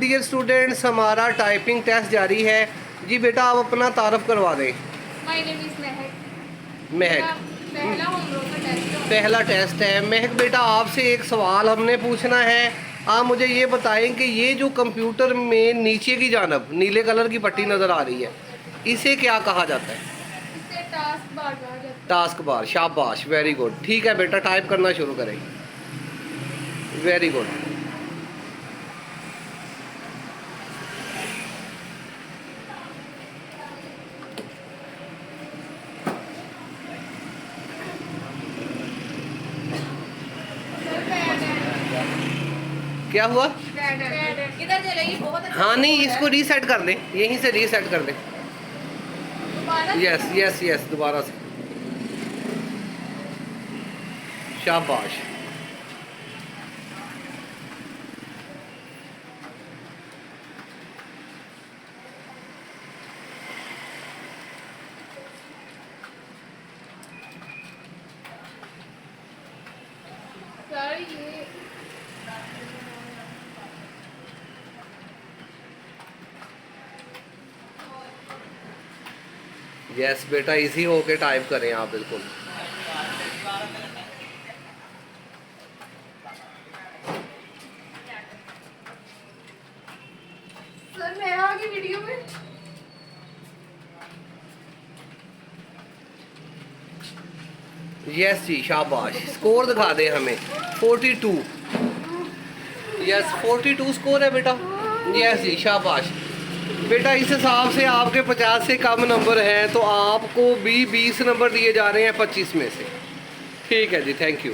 Dear students, हमारा typing test जारी है जी। बेटा आप अपना तारफ़ करवा दें। माय नेम इज महक। महक, पहला होमवर्क का टेस्ट है। पहला टेस्ट है। महक बेटा आपसे एक सवाल हमने पूछना है। आप मुझे ये बताएं कि ये जो कंप्यूटर में नीचे की जानब नीले कलर की पट्टी नज़र आ रही है, इसे क्या कहा जाता है? इससे टास्क बार कहा जाता है। टास्क बार, शाबाश, वेरी गुड। ठीक है बेटा, टाइप करना शुरू करें। Very good. क्या हुआ? इधर चलेगी बहुत अच्छा। हाँ नहीं, इसको रीसेट कर दें, यहीं से रीसेट कर दें। दोबारा यस यस यस, दोबारा से। शाबाश। सर ये यस बेटा, इजी होके टाइप करें आप, बिल्कुल। सर मैं आ गई वीडियो में। यस जी, शाबाश। स्कोर दिखा दें हमें। 42। यस 42 स्कोर है बेटा। यस जी, शाबाश बेटा। इस हिसाब से आपके 50 से कम नंबर हैं, तो आपको भी 20 नंबर दिए जा रहे हैं 25 में से। ठीक है जी, थैंक यू।